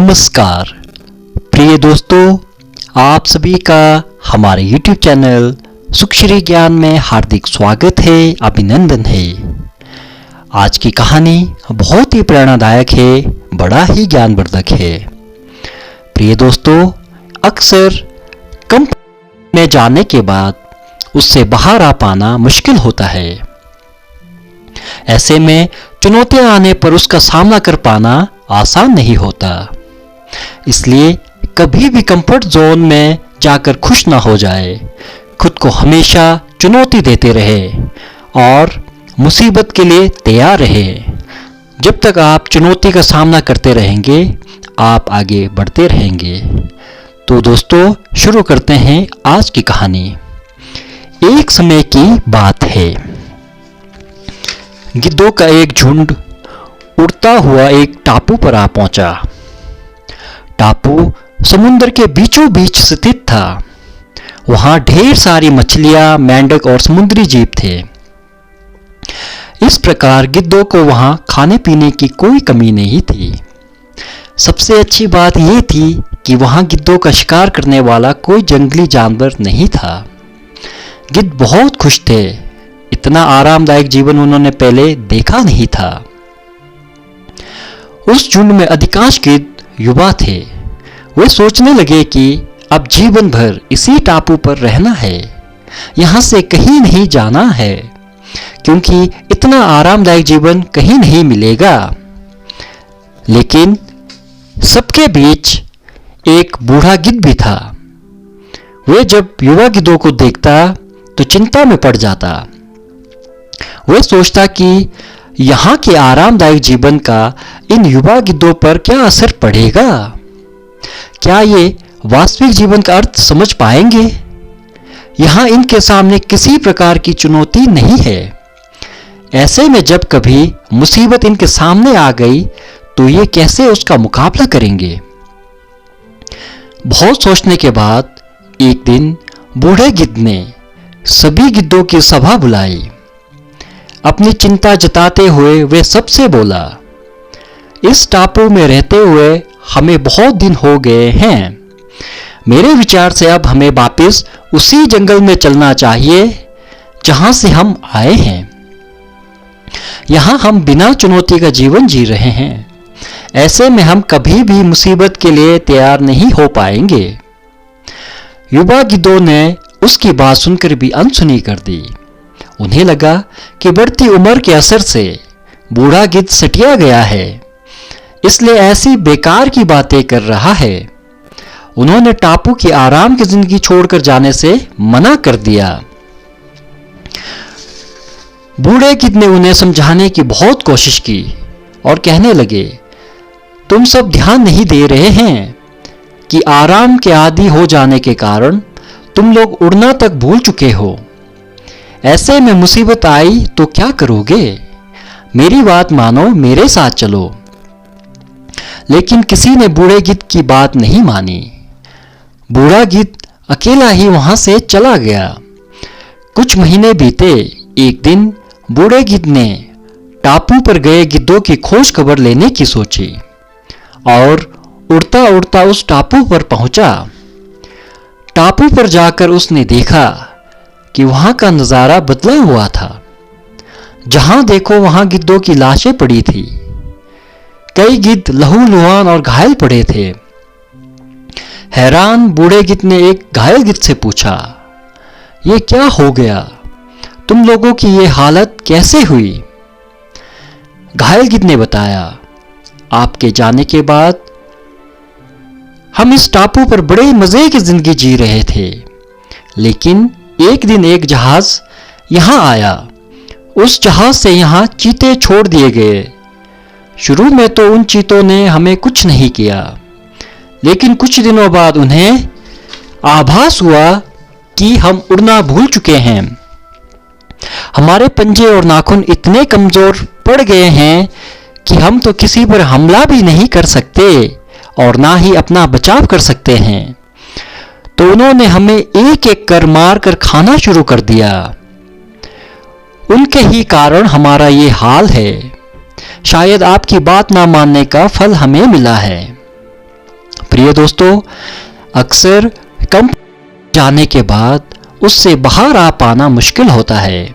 नमस्कार प्रिय दोस्तों, आप सभी का हमारे YouTube चैनल सुखश्री ज्ञान में हार्दिक स्वागत है, अभिनंदन है। आज की कहानी बहुत ही प्रेरणादायक है, बड़ा ही ज्ञानवर्धक है। प्रिय दोस्तों, अक्सर कंपनी में जाने के बाद उससे बाहर आ पाना मुश्किल होता है। ऐसे में चुनौतियां आने पर उसका सामना कर पाना आसान नहीं होता। इसलिए कभी भी कंफर्ट जोन में जाकर खुश ना हो जाए, खुद को हमेशा चुनौती देते रहे और मुसीबत के लिए तैयार रहे। जब तक आप चुनौती का सामना करते रहेंगे, आप आगे बढ़ते रहेंगे। तो दोस्तों, शुरू करते हैं आज की कहानी। एक समय की बात है, गिद्धों का एक झुंड उड़ता हुआ एक टापू पर आ पहुंचा। टापू समुद्र के बीचों बीच स्थित था। वहां ढेर सारी मछलियां, मेंढक और समुद्री जीव थे। इस प्रकार गिद्धों को वहां खाने पीने की कोई कमी नहीं थी। सबसे अच्छी बात यह थी कि वहां गिद्धों का शिकार करने वाला कोई जंगली जानवर नहीं था। गिद्ध बहुत खुश थे। इतना आरामदायक जीवन उन्होंने पहले देखा नहीं था। उस झुंड में अधिकांश गिद्ध युवा थे। वे सोचने लगे कि अब जीवन भर इसी टापू पर रहना है, यहां से कहीं नहीं जाना है, क्योंकि इतना आरामदायक जीवन कहीं नहीं मिलेगा। लेकिन सबके बीच एक बूढ़ा गिद्ध भी था। वे जब युवा गिद्धों को देखता तो चिंता में पड़ जाता। वे सोचता कि यहाँ के आरामदायक जीवन का इन युवा गिद्धों पर क्या असर पड़ेगा। क्या ये वास्तविक जीवन का अर्थ समझ पाएंगे? यहाँ इनके सामने किसी प्रकार की चुनौती नहीं है। ऐसे में जब कभी मुसीबत इनके सामने आ गई तो ये कैसे उसका मुकाबला करेंगे? बहुत सोचने के बाद एक दिन बूढ़े गिद्ध ने सभी गिद्धों की सभा बुलाई। अपनी चिंता जताते हुए वे सबसे बोला, इस टापू में रहते हुए हमें बहुत दिन हो गए हैं। मेरे विचार से अब हमें वापस उसी जंगल में चलना चाहिए जहां से हम आए हैं। यहां हम बिना चुनौती का जीवन जी रहे हैं। ऐसे में हम कभी भी मुसीबत के लिए तैयार नहीं हो पाएंगे। युवा गिद्धों ने उसकी बात सुनकर भी अनसुनी कर दी। उन्हें लगा कि बढ़ती उम्र के असर से बूढ़ा गिद्ध सटिया गया है, इसलिए ऐसी बेकार की बातें कर रहा है। उन्होंने टापू की आराम की जिंदगी छोड़कर जाने से मना कर दिया। बूढ़े गिद्ध ने उन्हें समझाने की बहुत कोशिश की और कहने लगे, तुम सब ध्यान नहीं दे रहे हैं कि आराम के आदी हो जाने के कारण तुम लोग उड़ना तक भूल चुके हो। ऐसे में मुसीबत आई तो क्या करोगे? मेरी बात मानो, मेरे साथ चलो। लेकिन किसी ने बूढ़े गिद्ध की बात नहीं मानी। बूढ़ा गिद्ध अकेला ही वहां से चला गया। कुछ महीने बीते। एक दिन बूढ़े गिद्ध ने टापू पर गए गिद्धों की खोज खबर लेने की सोची और उड़ता उड़ता उस टापू पर पहुंचा। टापू पर जाकर उसने देखा कि वहां का नजारा बदला हुआ था। जहां देखो वहां गिद्धों की लाशें पड़ी थी। कई गिद्ध लहूलुहान और घायल पड़े थे। हैरान बूढ़े गिद्ध ने एक घायल गिद्ध से पूछा, ये क्या हो गया? तुम लोगों की ये हालत कैसे हुई? घायल गिद्ध ने बताया, आपके जाने के बाद हम इस टापू पर बड़े मजे की जिंदगी जी रहे थे, लेकिन एक दिन एक जहाज यहां आया। उस जहाज से यहां चीते छोड़ दिए गए। शुरू में तो उन चीतों ने हमें कुछ नहीं किया, लेकिन कुछ दिनों बाद उन्हें आभास हुआ कि हम उड़ना भूल चुके हैं। हमारे पंजे और नाखून इतने कमजोर पड़ गए हैं कि हम तो किसी पर हमला भी नहीं कर सकते और ना ही अपना बचाव कर सकते हैं। तो उन्होंने हमें एक एक कर मार कर खाना शुरू कर दिया। उनके ही कारण हमारा ये हाल है। शायद आपकी बात ना मानने का फल हमें मिला है। प्रिय दोस्तों, अक्सर कम जाने के बाद उससे बाहर आ पाना मुश्किल होता है।